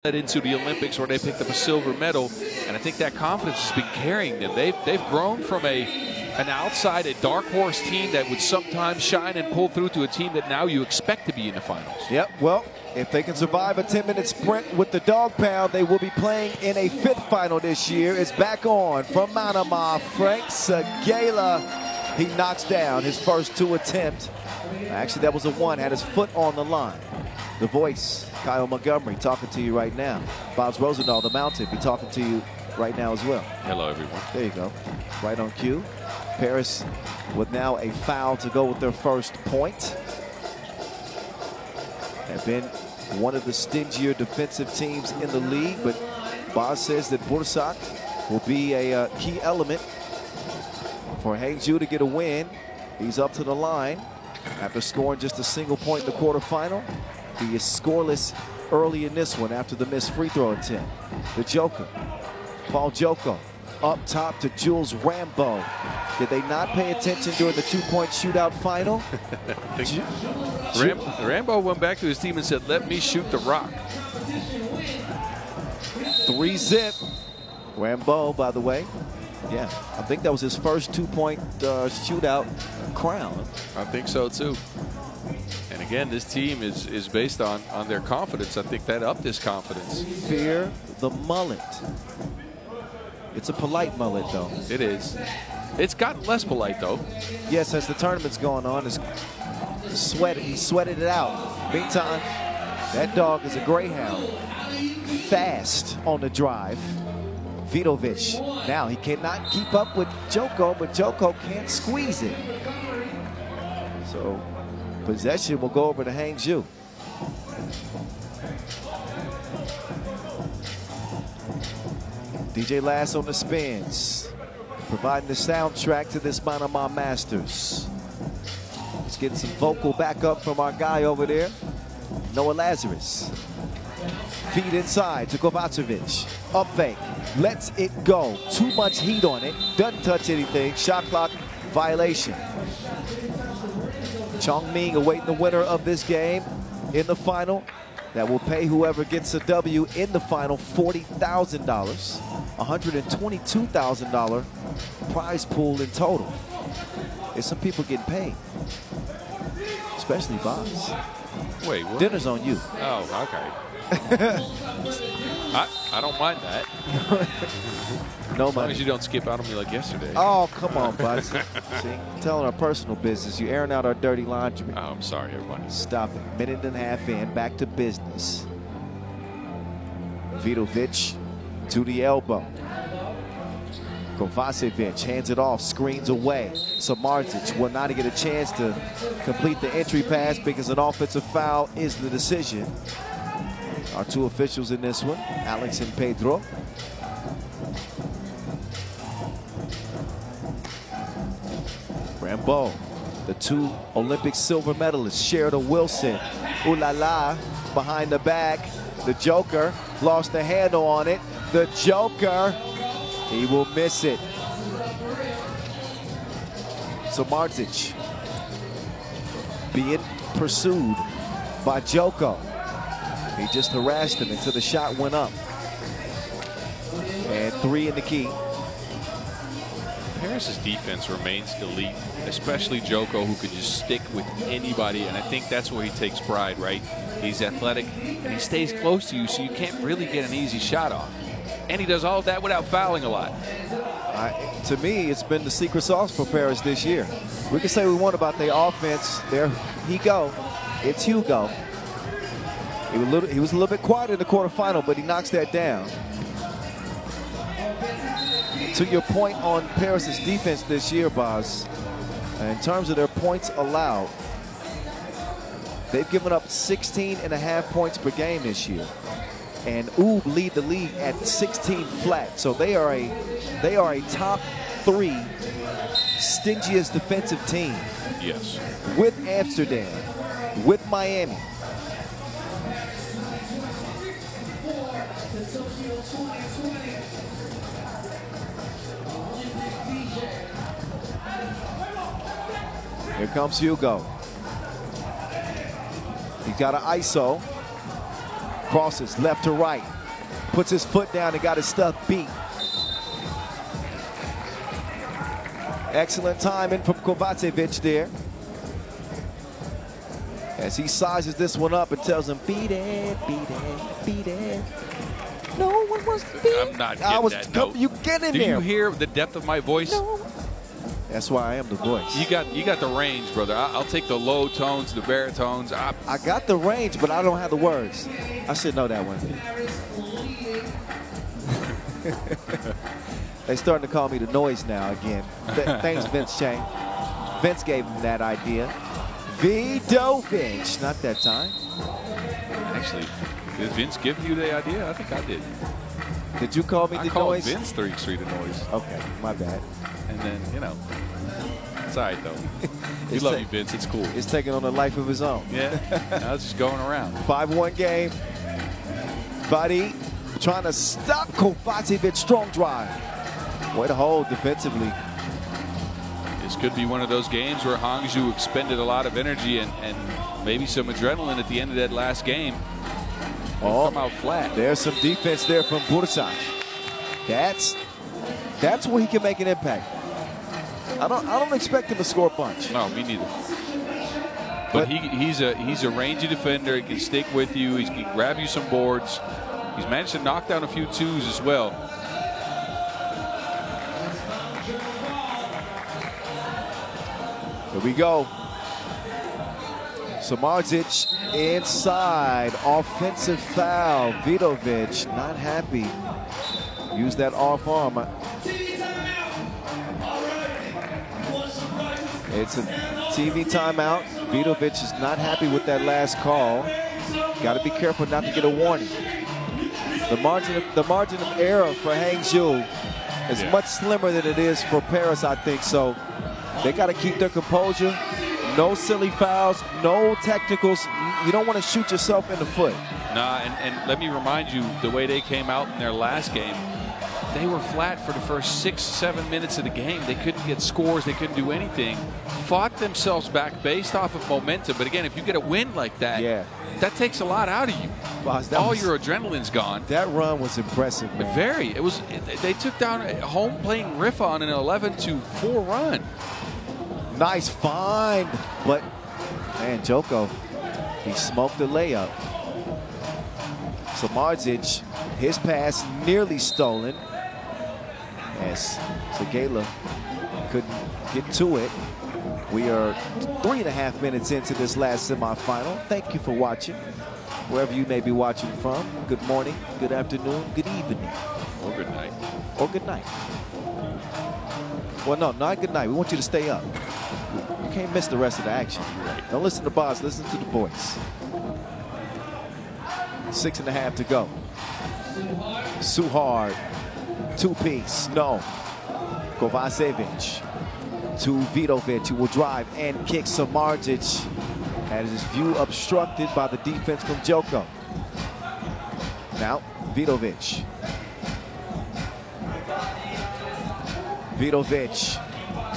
into the Olympics where they picked up a silver medal, and I think that confidence has been carrying them. They've grown from an outside, a dark horse team that would sometimes shine and pull through to a team that now you expect to be in the finals. Yep, well, if they can survive a 10-minute sprint with the dog pound, they will be playing in a fifth final this year. It's back on from Manama. Frank Segala, he knocks down his first two attempts. Actually, that was a one, had his foot on the line. The voice, Kyle Montgomery, talking to you right now. Boz Rosendahl, the Mountain, be talking to you right now as well. Hello, everyone. There you go. Right on cue. Paris with now a foul to go with their first point. Have been one of the stingier defensive teams in the league, but Boz says that Bursak will be a key element for Hangzhou to get a win. He's up to the line after scoring just a single point in the quarterfinal. He is scoreless early in this one after the missed free throw attempt. The Joker, Paul Joko, up top to Jules Rambo. Did they not pay attention during the two-point shootout final? Rambo went back to his team and said, "Let me shoot the rock." 3-zip. Rambo, by the way. Yeah, I think that was his first two-point shootout crown. I think so, too. And again, this team is based on their confidence. I think that upped his confidence. Fear the mullet. It's a polite mullet, though. It is. It's gotten less polite, though. Yes, as the tournament's going on, he sweated it out. Meantime, that dog is a greyhound. Fast on the drive. Vidovic. Now he cannot keep up with Joko, but Joko can't squeeze it. So possession will go over to Hangzhou. DJ Lass on the spins, providing the soundtrack to this Manama Masters. Let's get some vocal backup from our guy over there, Noah Lazarus. Feed inside to Kovacevic. Up fake. Lets it go. Too much heat on it. Doesn't touch anything. Shot clock violation. Chong Ming awaiting the winner of this game in the final. That will pay whoever gets a W in the final $40,000. $122,000 prize pool in total. There's some people getting paid. Especially Boz. Wait, what? Dinner's on you. Oh, okay. I don't mind that. No as long money. as you don't skip out on me like yesterday. Oh, come on, Buzz. See, telling our personal business. You airing out our dirty laundry. Oh, I'm sorry, everybody. Stop it. Minute and a half in. Back to business. Vidovic to the elbow. Kovacevic hands it off, screens away. Samardzic will not get a chance to complete the entry pass because an offensive foul is the decision. Our two officials in this one, Alex and Pedro. Rambo, the two Olympic silver medalists, Sheridan Wilson. Ooh la la, behind the back. The Joker lost the handle on it. The Joker, he will miss it. Samardzic being pursued by Joko. He just harassed him until the shot went up. And three in the key. Paris's defense remains elite, especially Joko, who could just stick with anybody, and I think that's where he takes pride, right? He's athletic, and he stays close to you, so you can't really get an easy shot off. And he does all of that without fouling a lot. To me, it's been the secret sauce for Paris this year. We can say we want about their offense. There he go. It's Hugo. He was a little bit quiet in the quarterfinal, but he knocks that down. To your point on Paris' defense this year, Boz, in terms of their points allowed, they've given up 16.5 points per game this year. And Oob lead the league at 16 flat. So they are a top 3 stingiest defensive team. Yes. With Amsterdam, with Miami. Here comes Hugo. He's got an ISO. Crosses left to right. Puts his foot down and got his stuff beat. Excellent timing from Kovacevic there. As he sizes this one up and tells him, beat it, beat it, beat it. No one wants to beat. I'm not getting that note. You get in Do there. you hear the depth of my voice? No. That's why I am the voice. You got the range, brother. I'll take the low tones, the baritones. I got the range, but I don't have the words. I should know that one. They starting to call me the noise now again. Thanks, Vince Chang. Vince gave him that idea. Vidovic, not that time. Actually, did Vince give you the idea? I think I did. Did you call me the noise? I called Vince 3x3 the noise. Okay, my bad. And then, you know, it's all right, though. We love you, Vince. It's cool. It's taking on a life of his own. Yeah, I was just going around. 5-1 game. Buddy trying to stop Kovacevic. Strong drive. Way to hold defensively. This could be one of those games where Hangzhou expended a lot of energy and maybe some adrenaline at the end of that last game. Come out flat. There's some defense there from Bursac. That's where he can make an impact. I don't expect him to score a bunch. No, me neither. But he's a rangy defender. He can stick with you. He can grab you some boards. He's managed to knock down a few twos as well. Here we go. Samardzic inside. Offensive foul. Vidovic not happy. Use that off arm. It's a TV timeout. Vidovic is not happy with that last call. Got to be careful not to get a warning. The margin of error for Hangzhou is much slimmer than it is for Paris, I think. So they got to keep their composure. No silly fouls, no technicals. You don't want to shoot yourself in the foot. Nah, and let me remind you, the way they came out in their last game, they were flat for the first 6-7 minutes of the game. They couldn't get scores. They couldn't do anything. Fought themselves back based off of momentum. But again, if you get a win like that, that takes a lot out of you. Boss, all your adrenaline's gone. That run was impressive, man. Very. They took down home playing Rifa on an 11-4 run. Nice find, but man, Joko, he smoked the layup. Samardzic, his pass nearly stolen as Zagala couldn't get to it. We are 3.5 minutes into this last semifinal. Thank you for watching. Wherever you may be watching from, good morning, good afternoon, good evening. Or good night. Or good night. Well, no, not good night. We want you to stay up. You can't miss the rest of the action. Don't listen to Boz, listen to the voice. 6.5 to go. Suhard, two-piece, no. Kovacevic to Vidovic, who will drive and kick. Samardzic had his view obstructed by the defense from Joko. Now, Vidovic. Vidovic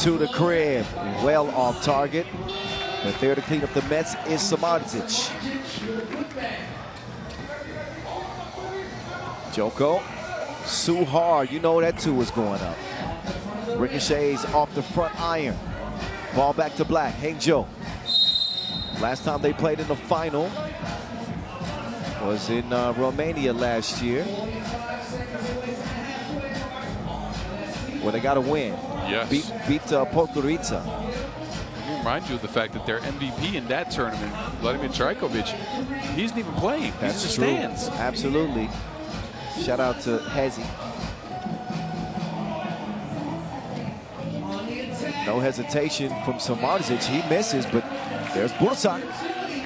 to the crib, well off target. But there to clean up the mess is Samardzic. Joko, Suhard, you know that two is going up. Ricochets off the front iron. Ball back to Black, Hangzhou. Last time they played in the final was in Romania last year, where they got a win. Yes. Beat Podgorica. Let me remind you of the fact that their MVP in that tournament, Vladimir Trajkovic, he isn't even playing. That's He's in the stands. Absolutely. Shout out to Hezi. No hesitation from Samardzic. He misses, but there's Bursac.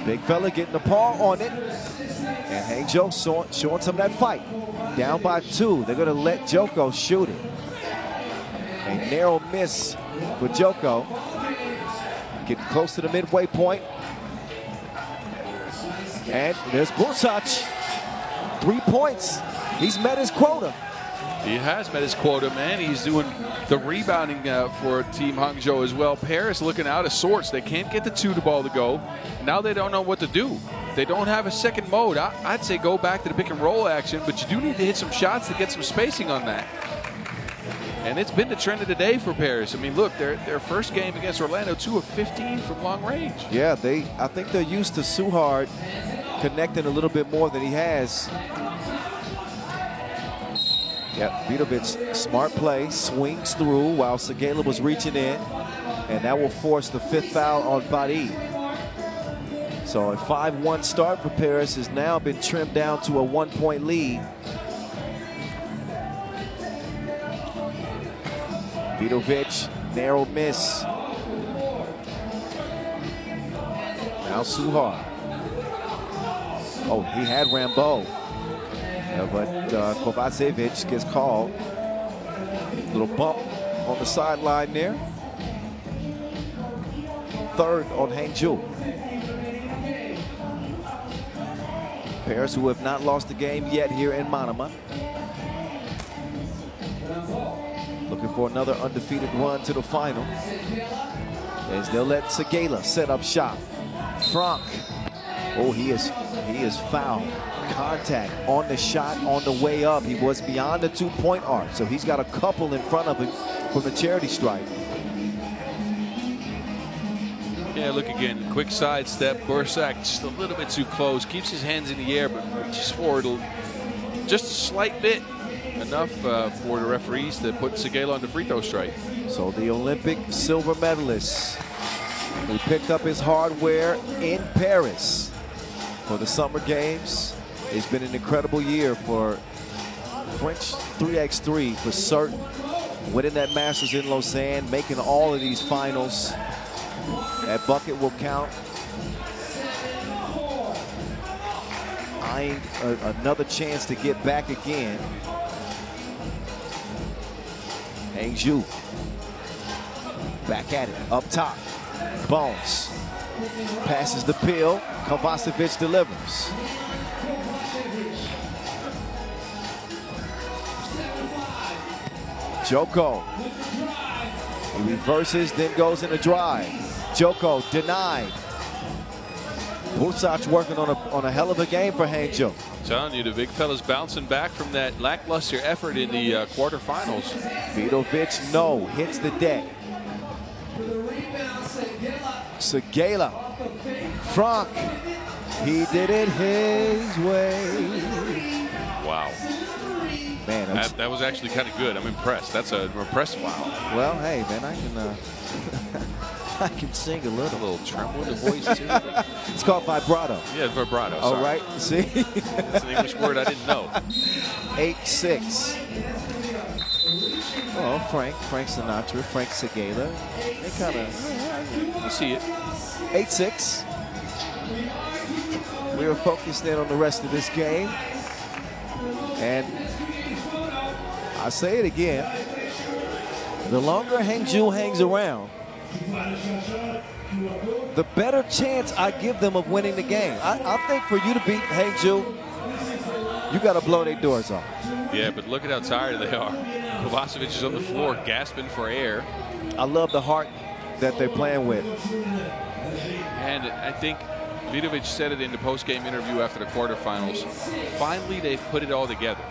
Big fella getting the paw on it. And Hangzhou showing some of that fight. Down by 2. They're going to let Joko shoot it. A narrow miss for Joko. Getting close to the midway point. And there's Bursac. 3 points. He's met his quota. He has met his quota, man. He's doing the rebounding for Team Hangzhou as well. Paris looking out of sorts. They can't get the 2 ball to go. Now they don't know what to do. they don't have a second mode, I'd say go back to the pick and roll action, but you do need to hit some shots to get some spacing on that. And it's been the trend of the day for Paris. I mean, look, their first game against Orlando, 2 of 15 from long range. Yeah, I think they're used to Suhard connecting a little bit more than he has. Yep, Vidovic, smart play, swings through while Segala was reaching in, and that will force the 5th foul on Badi. So a 5-1 start for Paris has now been trimmed down to a 1-point lead. Vidovic, narrow miss. Now Suhard. Oh, he had Rambo. But Kovacevic gets called. Little bump on the sideline there. 3rd on Hangzhou. Paris, who have not lost a game yet here in Manama. Looking for another undefeated run to the final. As they'll let Segala set up shop. Franck. Oh, he is fouled. Contact on the shot on the way up. He was beyond the 2-point arc, so he's got a couple in front of him from the charity stripe. Yeah, look again, quick sidestep. Bursak just a little bit too close. Keeps his hands in the air, but reaches forward just a slight bit. Enough for the referees to put Segala on the free throw stripe. So the Olympic silver medalist who picked up his hardware in Paris for the Summer Games. It's been an incredible year for French 3x3 for certain. Winning that Masters in Lausanne, making all of these finals. That bucket will count. Eyeing another chance to get back again. Hangzhou. Back at it, up top. Bones. Passes the pill. Kovacevic delivers. Joko. He reverses, then goes in a drive. Joko denied. Bursak working on a hell of a game for Hangzhou. I'm telling you, the big fella's bouncing back from that lackluster effort in the quarterfinals. Vidovic, no, hits the deck. Segala. Franck. He did it his way. Wow. Man, that was actually kind of good. I'm impressed. That's an impressive wow. Well, hey, man, I can sing a little. A little tremble in the voice, too. It's called vibrato. Yeah, vibrato. All right, see? That's an English word I didn't know. 8-6. Oh, Frank Sinatra, Frank Segala. They kind of... You see it. 8-6. We were focused in on the rest of this game. And I say it again. The longer Hangzhou hangs around, the better chance I give them of winning the game. I think for you to beat Hangzhou, you got to blow their doors off. Yeah, but look at how tired they are. Kovacevic is on the floor gasping for air. I love the heart that they're playing with. And I think Vidovic said it in the post-game interview after the quarterfinals. Finally, they've put it all together.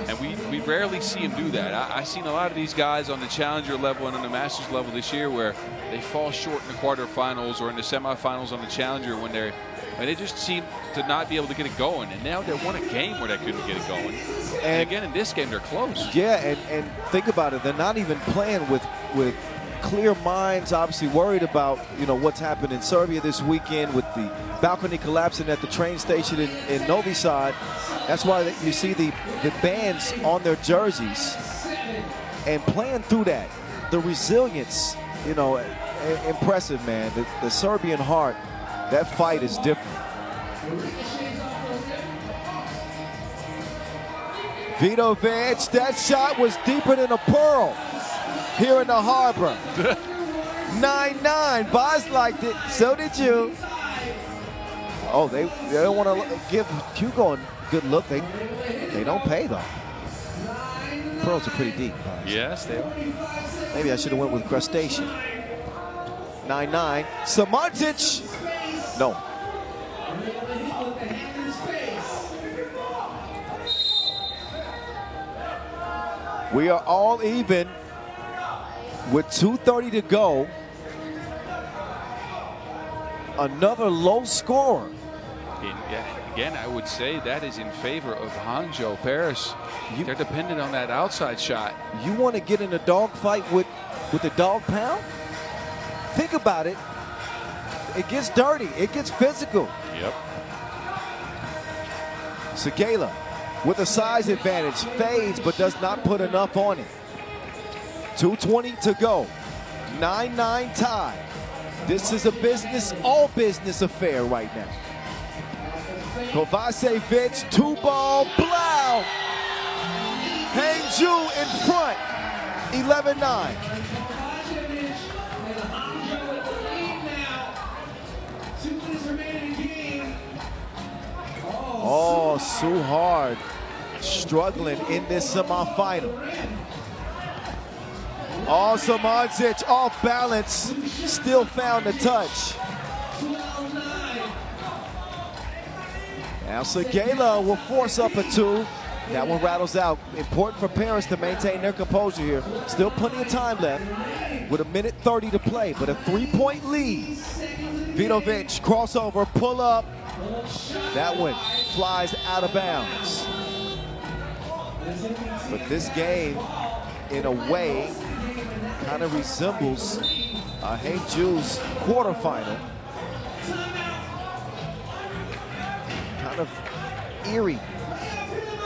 And we rarely see him do that. I've seen a lot of these guys on the challenger level and on the Masters level this year where they fall short in the quarterfinals or in the semifinals on the challenger when they just seem to not be able to get it going. And now they won a game where they couldn't get it going. And again, in this game, they're close. Yeah, and think about it. They're not even playing with clear minds, obviously worried about, what's happened in Serbia this weekend with the balcony collapsing at the train station in Novi Sad. That's why you see the bands on their jerseys and playing through that. The resilience, impressive, man. The Serbian heart, that fight is different. Vidovic, that shot was deeper than a pearl here in the harbor. 9-9. Boz liked it. So did you. Oh, they don't want to give Hugo a good look. They don't pay, though. Pearls are pretty deep. Yes, they are. Maybe I should have went with crustacean. 9-9. Samartic. No. We are all even with 2:30 to go. Another low score. Again, I would say that is in favor of Hangzhou. Paris, they're dependent on that outside shot. You want to get in a dogfight with the dog pound? Think about it. It gets dirty. It gets physical. Yep. Segala with a size advantage, fades but does not put enough on it. 2:20 to go. 9-9 tie. This is a all business affair right now. Kovacevic, 2-ball, blow. Hangzhou in front, 11-9. Oh, Suhard struggling in this semifinal. Oh, Samardzic off balance, still found the touch. Now Segala will force up a 2. That one rattles out. Important for Paris to maintain their composure here. Still plenty of time left with 1:30 to play, but a 3-point lead. Vidovic, crossover, pull up. That one flies out of bounds. But this game, in a way, kind of resembles Hangzhou's quarterfinal. Kind of eerie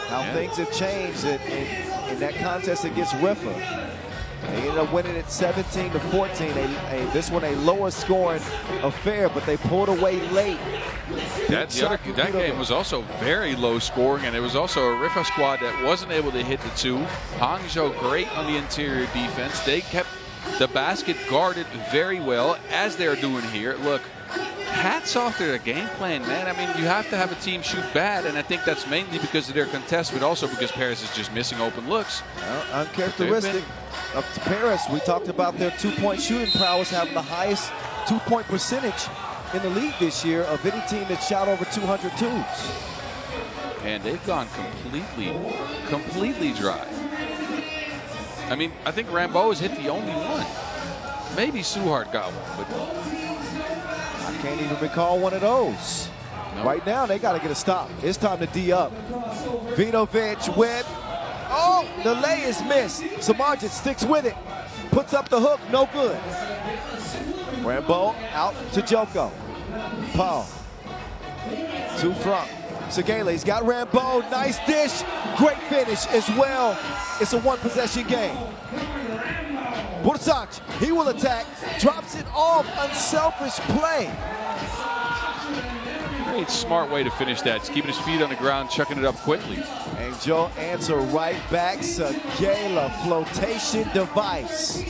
how things have changed in that contest against Rifa. They ended up winning it 17-14. This one a lower scoring affair, but they pulled away late. That game was also very low scoring, and it was also a Rifa squad that wasn't able to hit the 2. Hangzhou great on the interior defense. They kept the basket guarded very well, as they're doing here. Look, hats off to their game plan, man. I mean, you have to have a team shoot bad, and I think that's mainly because of their contest, but also because Paris is just missing open looks. Well, uncharacteristic of Paris. We talked about their 2-point shooting prowess, having the highest 2-point percentage in the league this year of any team that shot over 202s. And they've gone completely dry. I mean, I think Rambeau has hit the only one. Maybe Suhard got one, but I can't even recall one of those. No. Right now, they got to get a stop. It's time to D up. Vidovic with, oh, the lay is missed. Samardzic sticks with it. Puts up the hook, no good. Rambeau out to Joko. Paul. To front. Segala, he's got Rambeau. Nice dish. Great finish as well. It's a one-possession game. Bursac, he will attack. Drops it off. Unselfish play. Great smart way to finish that. Just keeping his feet on the ground, chucking it up quickly. And Joe answer right back. Segala, flotation device.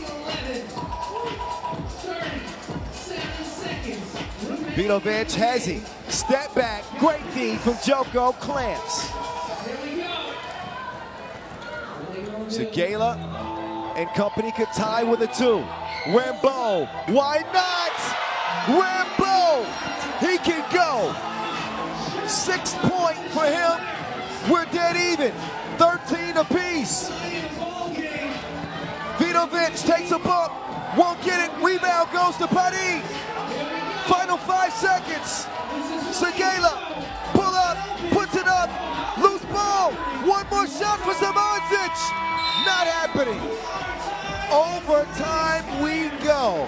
Vidovic has it. Step back. Great D from Joko. Clamps. Segala and company could tie with a 2. Rambeau. Why not? Rambeau. He can go. 6 point for him. We're dead even. 13 apiece. Vidovic takes a bump. Won't get it. Rebound goes to Paris. Final 5 seconds. Segala, pull up, puts it up, loose ball. One more shot for Samardzic. Not happening. Overtime we go.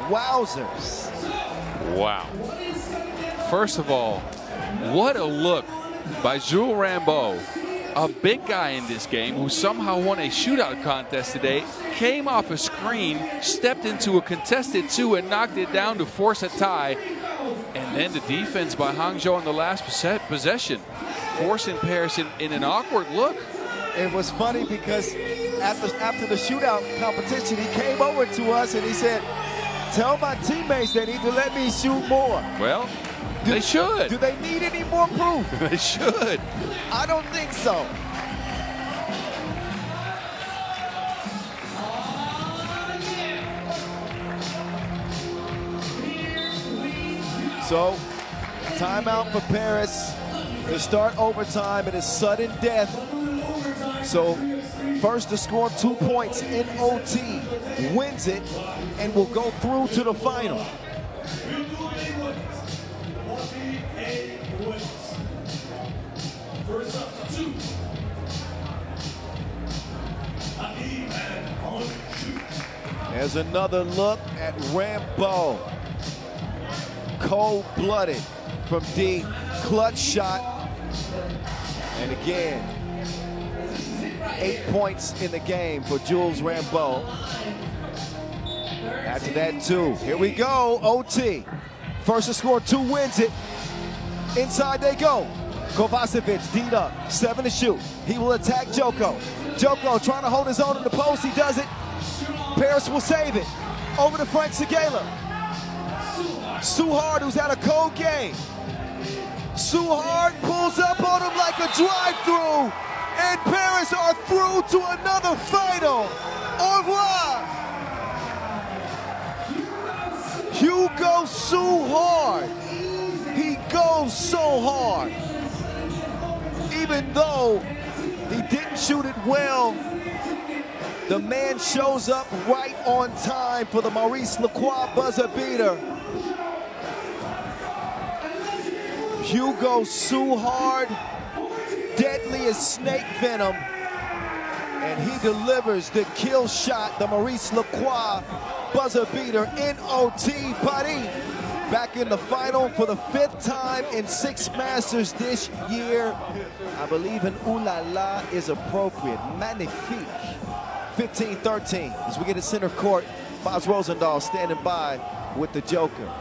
Wowzers. Wow. First of all, what a look by Jules Rambeau. A big guy in this game who somehow won a shootout contest today, came off a screen, stepped into a contested 2 and knocked it down to force a tie. And then the defense by Hangzhou on the last possession, forcing Paris in an awkward look. It was funny because after the shootout competition, he came over to us and he said, tell my teammates they need to let me shoot more. Well, they should. Do they need any more proof? They should. I don't think so. So, timeout for Paris to start overtime. It is sudden death. So, first to score 2 points in OT wins it and will go through to the final. There's another look at Rambo. Cold-blooded from D. Clutch shot. And again, 8 points in the game for Jules Rambo. After that, 2. Here we go, OT. First to score 2 wins it. Inside they go. Kovacevic, D'd up, 7 to shoot. He will attack Joko. Joko trying to hold his own in the post, he does it. Paris will save it. Over to Frank Segala. Suhard, who's had a cold game. Suhard pulls up on him like a drive-through. And Paris are through to another final. Au revoir. Hugo Suhard. He goes so hard. Even though he didn't shoot it well, the man shows up right on time for the Maurice Lacroix buzzer beater. Hugo Suhard, deadly as snake venom, and he delivers the kill shot, the Maurice Lacroix buzzer beater in OT. Paris back in the final for the 5th time in 6 Masters this year. I believe an ooh la la is appropriate. Magnifique. 15-13 as we get to center court. Boz Rosendahl standing by with the Joker.